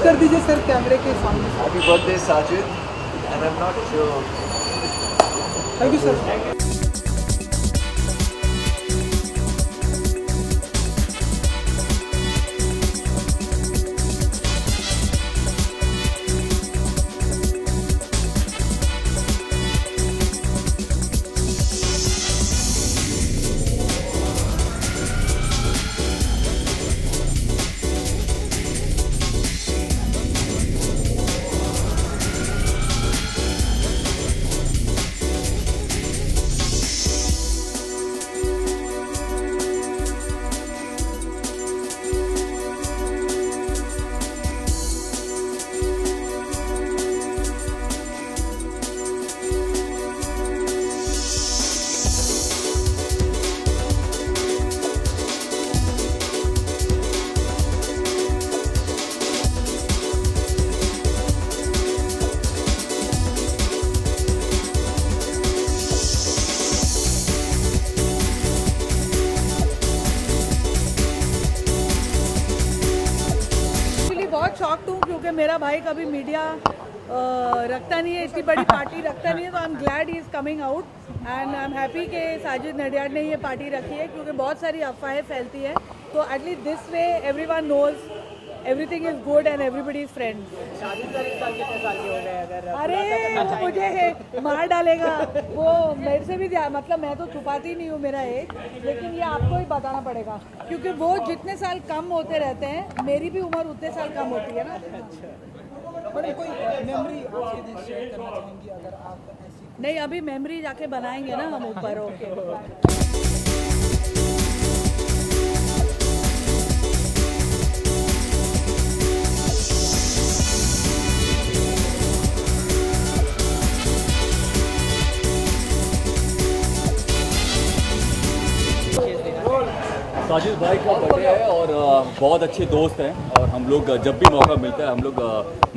कर दीजिए सर कैमरे के सामने। Happy birthday Sajid and I am not sure. Thank you sir. Shocked हूँ क्योंकि मेरा भाई कभी मीडिया रखता नहीं है, इतनी बड़ी पार्टी रखता नहीं है, तो I am glad he is coming out and I am happy कि साजिद नडियाड ने ये पार्टी रखी है, क्योंकि बहुत सारी अफवाहें फैलती है, तो at least this way everyone knows everything is good and everybody is friend. अरे वो मुझे मार डालेगा, वो मेरे से भी मतलब मैं तो छुपाती नहीं हूँ मेरा एज, लेकिन ये आपको ही बताना पड़ेगा क्योंकि वो जितने साल कम होते रहते हैं मेरी भी उम्र उतने साल कम होती है ना। कोई मेमोरी आज के दिन शेयर करना चाहेंगी अगर आप ऐसी? नहीं, अभी मेमोरी जाके बनाएंगे ना हम ऊपर। ओके। साजिद भाई का बर्थडे है और बहुत अच्छे दोस्त हैं और हम लोग जब भी मौका मिलता है हम लोग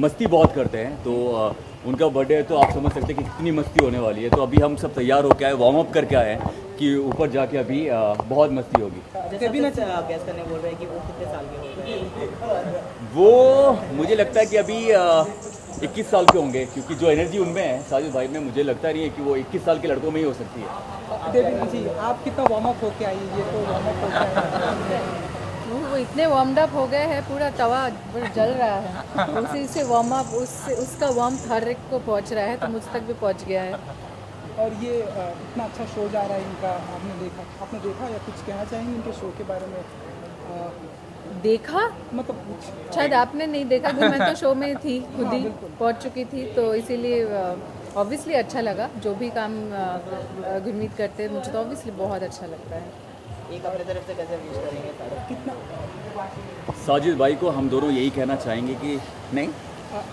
मस्ती बहुत करते हैं, तो उनका बर्थडे है तो आप समझ सकते हैं कि कितनी मस्ती होने वाली है। तो अभी हम सब तैयार होकर आए, वार्म अप करके आए हैं कि ऊपर जाके अभी बहुत मस्ती होगी। गैस करने बोल रहे हैं कि वो कितने साल के हो गए? वो मुझे लगता है कि अभी 21 साल के होंगे, क्योंकि जो एनर्जी उनमें है साजिद भाई में, मुझे लगता नहीं है कि वो 21 साल के लड़कों में ही हो सकती है। देवी जी आप कितना वार्म अप होके आई? ये तो वार्म अप होके वो इतने वार्म्ड अप हो गए हैं, पूरा तवा जल रहा है, उसी से वार्म अप उसका वार्म हर एक को पहुंच रहा है, तो मुझ तक भी पहुंच गया है। और ये इतना अच्छा शो जा रहा है इनका, आपने देखा या कुछ कहना चाहेंगे इनके शो के बारे में? देखा मतलब शायद आपने नहीं देखा कि मैं तो शो में थी, खुद ही पहुंच चुकी थी, तो इसीलिए ऑब्वियसली अच्छा लगा। जो भी काम गुरमीत करते हैं मुझे तो ऑब्वियसली बहुत अच्छा लगता है। एक अपने तरफ से कैसे विश करेंगे सारा? साजिद भाई को हम दोनों यही कहना चाहेंगे कि नहीं,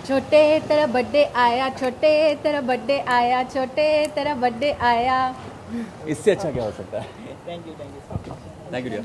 छोटे तेरा बर्थडे आया, छोटे तेरा बर्थडे आया, छोटे तेरा बर्थडे आया। इससे अच्छा क्या हो सकता है। Thank you thank you dear.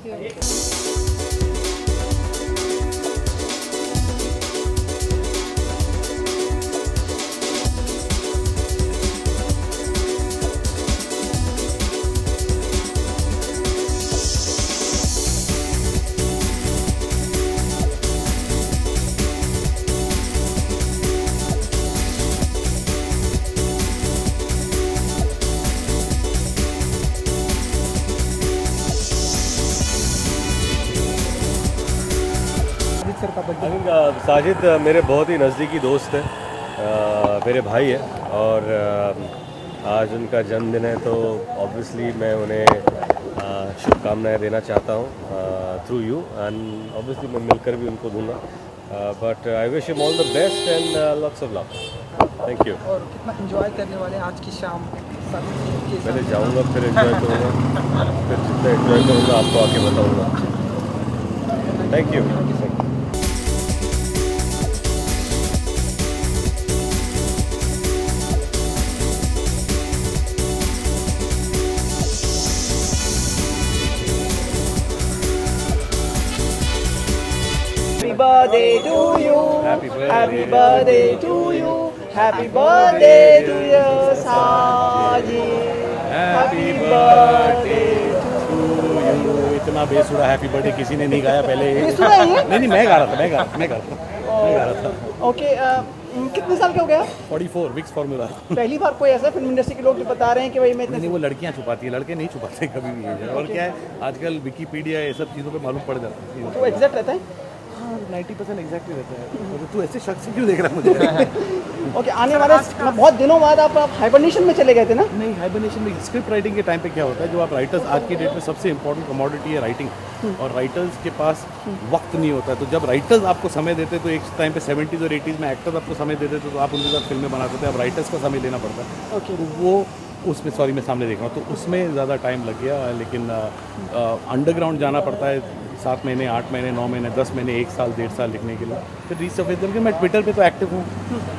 I think Sajid मेरे बहुत ही नज़दीकी दोस्त है, मेरे भाई है, और आज उनका जन्मदिन है, तो ऑब्वियसली मैं उन्हें शुभकामनाएं देना चाहता हूँ थ्रू यू, एंड ऑब्वियसली मैं मिलकर भी उनको दूंगा, but I wish him all the best and lots of love. Thank you. और कितना एंजॉय करने वाले हैं आज की शाम? पहले जाऊँगा फिर एंजॉय करूँगा, फिर जितना एंजॉय करूँगा आपको आके बताऊँगा। Thank you. Happy birthday to you. Happy birthday to you. Happy birthday to you, Sajid. Happy birthday to you। इतना बेसुरा हैप्पी बर्थडे किसी ने नहीं गाया पहले। नहीं मैं गा रहा था। मैं गा रहा था। ओके, कितने साल के हो गया? 44 विक्स फार्मूला। पहली बार कोई ऐसा फिल्म इंडस्ट्री के लोग जो बता रहे हैं कि भाई मैं नहीं, वो लड़कियां छुपाती हैं, लड़के नहीं छुपाते कभी भी ये। और क्या है, आजकल विकीपीडिया ये सब चीज़ों पे मालूम पड़ जाता है। तो एग्जैक्ट रहता है। हाँ, 90% एग्जैक्टली रहता है। तू ऐसे शख्स से क्यों देख रहा है मुझे? ओके, आने वाले बहुत दिनों बाद आप हाइबरनेशन में चले गए थे ना? नहीं, हाइबरनेशन में स्क्रिप्ट राइटिंग के टाइम पे क्या होता है, जो आप राइटर्स, आज की डेट में सबसे इंपॉर्टेंट कमोडिटी है राइटिंग, और राइटर्स के पास वक्त नहीं होता है। तो जब राइटर्स आपको समय देते तो एक टाइम पे 70s और 80s में एक्टर्स आपको समय देते थे तो आप उनके साथ फिल्में बनाते थे। अब राइटर्स का समय लेना पड़ता है। ओके, तो वो उसमें, सॉरी मैं सामने देख रहा हूँ, तो उसमें ज़्यादा टाइम लग गया। लेकिन अंडरग्राउंड जाना पड़ता है 7 महीने, 8 महीने, 9 महीने, 10 महीने, 1 साल, 1.5 साल लिखने के लिए। फिर रीसर्फेस करके मैं ट्विटर पे तो एक्टिव हूँ।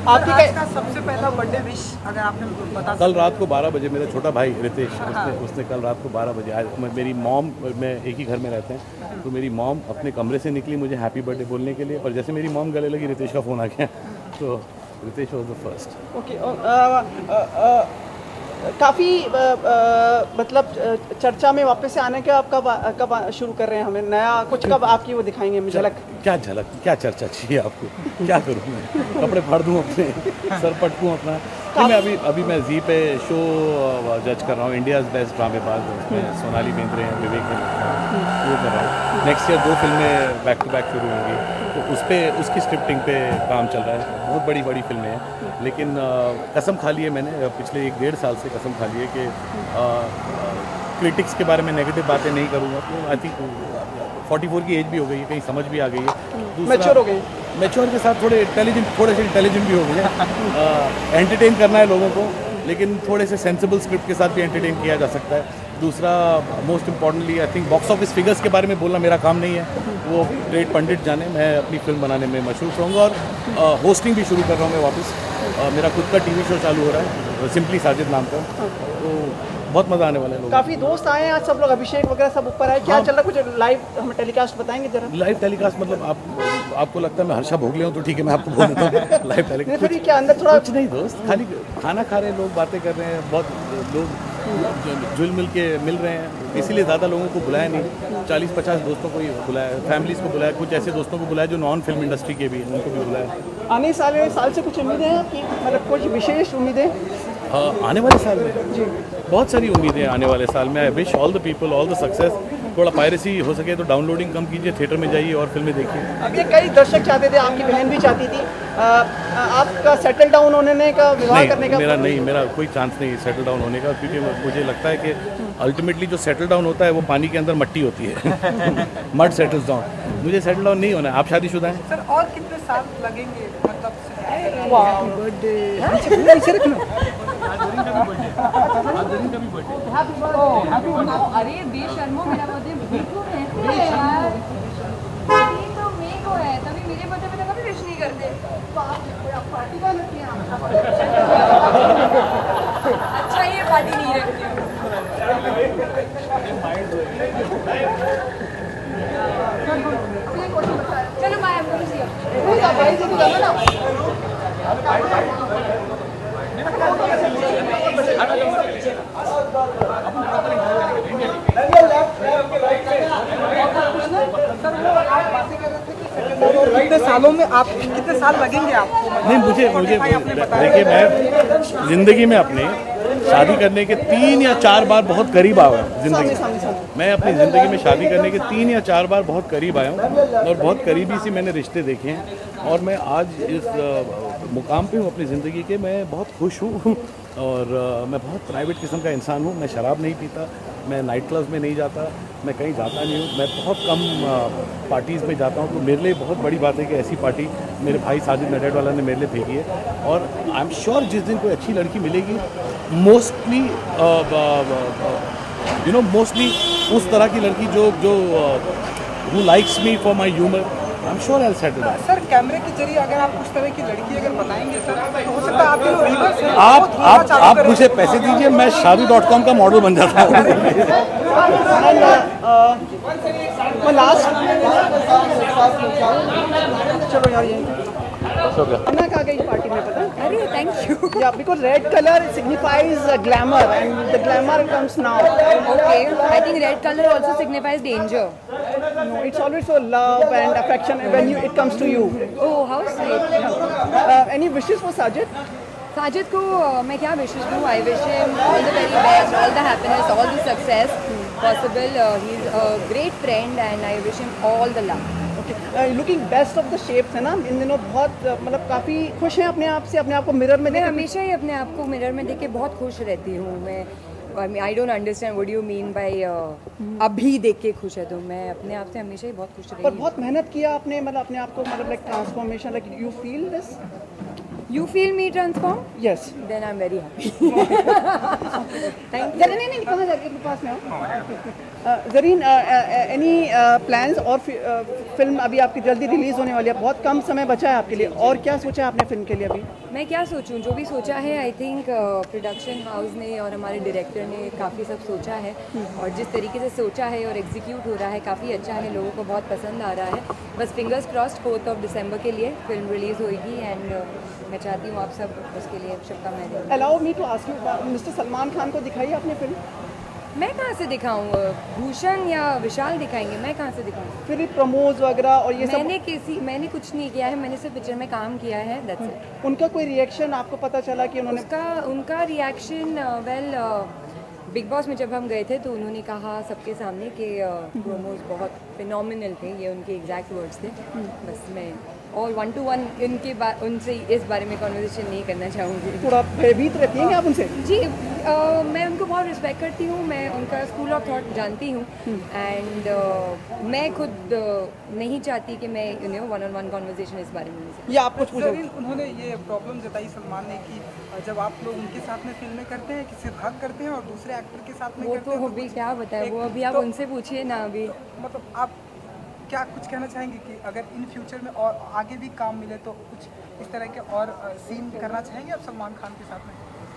आपकी का सबसे पहला बर्थडे विश अगर आपने बता कल रात को 12 बजे मेरा छोटा भाई रितेश, उसने कल रात को 12 बजे, आज मेरी मॉम, मैं एक ही घर में रहते हैं, तो मेरी मॉम अपने कमरे से निकली मुझे हैप्पी बर्थडे बोलने के लिए, और जैसे मेरी मॉम गले लगी रितेश का फ़ोन आ गया। तो Ritesh was the first. Okay, काफ़ी मतलब चर्चा में वापस से आने के आप कब शुरू कर रहे हैं? हमें नया कुछ कब आपकी वो दिखाएंगे हमें झलक? क्या झलक, क्या चर्चा चाहिए आपको? क्या करूँ मैं? कपड़े फाड़ दूँ अपने, सर पटकूँ अपना? मैं अभी मैं जी पे शो जज कर रहा हूँ, इंडियाज़ बेस्ट ड्रामेबाज, उसमें सोनाली बेंद्रे हैं, विवेक वो कर रहा हूँ। नेक्स्ट ईयर 2 फिल्में बैक टू बैक शुरू होंगी, तो उस पर, उसकी स्क्रिप्टिंग पे काम चल रहा है। बहुत बड़ी फिल्में हैं, लेकिन कसम खा ली है मैंने पिछले 1-1.5 साल से, कसम खा ली है कि क्रिटिक्स के बारे में नेगेटिव बातें नहीं करूँगा। तो आई थिंक 44 की एज भी हो गई है, कहीं समझ भी आ गई है, मैच्योर हो गए, मैच्योर के साथ थोड़े से इंटेलिजेंट भी हो गए हैं। एंटरटेन करना है लोगों को, लेकिन थोड़े से सेंसिबल स्क्रिप्ट के साथ भी एंटरटेन किया जा सकता है। दूसरा, most importantly I think box office figures के बारे में बोलना मेरा काम नहीं है, वो ग्रेट पंडित जाने। मैं अपनी फिल्म बनाने में मशरूफ रहूँगा, और होस्टिंग भी शुरू कर रहा हूँ मैं वापस। मेरा खुद का टीवी शो चालू हो रहा है, सिंपली साजिद नाम का, तो बहुत मज़ा आने वाला है। लोग काफ़ी दोस्त आए हैं आज, सब लोग, अभिषेक वगैरह सब ऊपर आए। क्या चल रहा है? कुछ लाइव हमें टेलीकास्ट बताएंगे जरा? लाइव टेलीकास्ट मतलब आपको लगता है मैं हर्षा भोगले हूँ तो ठीक है, मैं आपको बोल देता हूँ लाइव टेलीकास्ट। फिर क्या अंदर थोड़ा कुछ नहीं दोस्त, खाली खाना खा रहे हैं लोग, बातें कर रहे हैं, बहुत लोग जुल मिल के मिल रहे हैं, इसीलिए ज़्यादा लोगों को बुलाया नहीं। 40-50 दोस्तों को ही बुलाया, फैमिलीज़ को बुलाया, कुछ ऐसे दोस्तों को बुलाया जो नॉन फिल्म इंडस्ट्री के भी, उनको भी बुलाया। आने साल से कुछ उम्मीदें हैं आपकी, मतलब कुछ विशेष उम्मीदें? आने वाले साल में जी बहुत सारी उम्मीदें हैं आने वाले साल में। I wish all the people all the success. थोड़ा पायरेसी हो सके तो डाउनलोडिंग कम कीजिए, थिएटर में जाइए और फिल्में देखिए। अब ये कई दर्शक चाहते थे, आपकी बहन भी चाहती थी, आपका सेटल डाउन होने का, विवाह करने का? मेरा कोई चांस नहीं सेटल डाउन होने का, क्योंकि मुझे लगता है कि अल्टीमेटली जो सेटल डाउन होता है वो पानी के अंदर मट्टी होती है। मड सेटल्स डाउन, मुझे सेटल डाउन नहीं होना है। आप शादीशुदा हैं? सर, और कितने साल लगेंगे? मतलब अरे बेशर्मो, मेरा बर्थडे बिल्कुल है यार, तो मेरे को है, तभी मेरे बर्थडे पे कभी विश नहीं करते। अच्छा, ये पार्टी नहीं रखती हूँ। चलो बाय, कितने सालों में आप, कितने साल लगेंगे आपको? नहीं, मुझे देखिए, मैं ज़िंदगी में अपने शादी करने के 3 या 4 बार बहुत करीब आया हूँ। ज़िंदगी मैं अपनी ज़िंदगी में शादी करने के 3 या 4 बार बहुत करीब आया हूँ, और बहुत करीबी से मैंने रिश्ते देखे हैं, और मैं आज इस मुकाम पे हूँ अपनी ज़िंदगी के। मैं बहुत खुश हूँ, और मैं बहुत प्राइवेट किस्म का इंसान हूँ। मैं शराब नहीं पीता, मैं नाइट क्लब्स में नहीं जाता, मैं कहीं जाता नहीं हूँ, मैं बहुत कम पार्टीज़ में जाता हूँ। तो मेरे लिए बहुत बड़ी बात है कि ऐसी पार्टी मेरे भाई साजिद नडियाडवाला ने मेरे लिए भेजी है, और आई एम श्योर जिस दिन कोई अच्छी लड़की मिलेगी, मोस्टली मोस्टली उस तरह की लड़की जो who likes me for my humour, I am sure I will settle down. Sir, कैमरे के जरिए अगर आप उस तरह की लड़की अगर बताएंगे सर, तो हो सकता है आपके लोग रिवर्स आप मुझे पैसे दीजिए, मैं शादी.com का मॉडल बन जाता हूँ। चलो यार, यही अन्ना कहाँ गई पार्टी में, पता? अरे thank you. Yeah, because red color signifies glamour, and the glamour comes now. Okay, I think red color also signifies danger. No, it's always so love and affection when it comes to you. Oh, how sweet. Any wishes for Sajid? Sajid को मैं क्या विशेष दूँ? I wish him all the very best, all the happiness, all the success possible. He is a great friend and I wish him all the love. Looking best of the shapes है ना इन दिनों, बहुत मतलब काफ़ी खुश हैं अपने आप से, अपने आप को मिरर में मैं हमेशा ही अपने आप को मिरर में देख के बहुत खुश रहती हूँ. मैं I don't understand what you mean by अभी देख के खुश है. तो मैं अपने आप से हमेशा ही बहुत खुश रही पर हूँ. बहुत मेहनत किया आपने, मतलब अपने आप को, मतलब like transformation, like you feel this? You feel me transform? Yes. Then I'm very happy. Thank you. नहीं कहाँ जा रही है, पास में आओ. ज़रीन, एनी प्लान्स और फिल्म अभी आपकी जल्दी रिलीज़ होने वाली है, बहुत कम समय बचा है आपके लिए, और क्या सोचा है आपने फिल्म के लिए अभी? मैं क्या सोचूं, जो भी सोचा है आई थिंक प्रोडक्शन हाउस ने और हमारे डायरेक्टर ने काफ़ी सब सोचा है, और जिस तरीके से सोचा है और एग्जीक्यूट हो रहा है काफ़ी अच्छा है, लोगों को बहुत पसंद आ रहा है. बस फिंगर्स क्रॉस्ड 4 दिसंबर के लिए फिल्म रिलीज़ होगी एंड मैं चाहती हूँ आप सब उसके लिए शुभकामनाएं दें. Allow me to ask you, mister Salman Khan को दिखाई आपने फिल्म? मैं कहाँ से दिखाऊँ? भूषण या विशाल दिखाएंगे, मैं कहाँ से दिखाऊँ? फिर प्रमोज वगैरह और ये सब मैंने कुछ नहीं किया है, मैंने सिर्फ पिक्चर में काम किया है, दैट्स इट. उनका कोई रिएक्शन आपको पता चला कि उन्होंने? उनका रिएक्शन वेल बिग बॉस में जब हम गए थे तो उन्होंने कहा सबके सामने कि प्रोमोज बहुत फिनोमिनल थे, ये उनके एग्जैक्ट वर्ड्स थे. बस मैं और 1-to-1 उनसे इस बारे में कॉन्वर्सेशन नहीं करना चाहूँगी. थोड़ा भयभीत रहती हैं क्या आप उनसे? जी, मैं उनको बहुत रिस्पेक्ट करती हूँ, मैं उनका स्कूल ऑफ थॉट जानती हूँ एंड मैं खुद नहीं चाहती कि मैं वन-on-one कॉन्वर्सेशन इस बारे में उनसे. या आप कुछ पूछो? उन्होंने ये प्रॉब्लम जताई सलमान ने कि जब आप लोग उनके साथ में फिल्में करते हैं, किसी हक करते हैं और दूसरे एक्टर के साथ में वो करते तो हैं, अभी क्या बताए, वो अभी आप उनसे पूछिए ना. अभी मतलब आप क्या कुछ कहना चाहेंगे कि अगर इन फ्यूचर में और आगे भी काम मिले तो कुछ इस तरह के और सीन करना चाहेंगे आप सलमान खान के साथ में?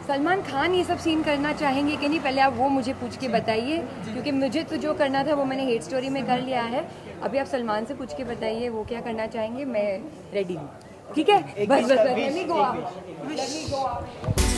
सलमान खान ये सब सीन करना चाहेंगे कि नहीं, पहले आप वो मुझे पूछ के बताइए, क्योंकि मुझे तो जो करना था वो मैंने हेट स्टोरी में कर लिया है. अभी आप सलमान से पूछ के बताइए वो क्या करना चाहेंगे, मैं रेडी हूँ. ठीक है, बस let me go out.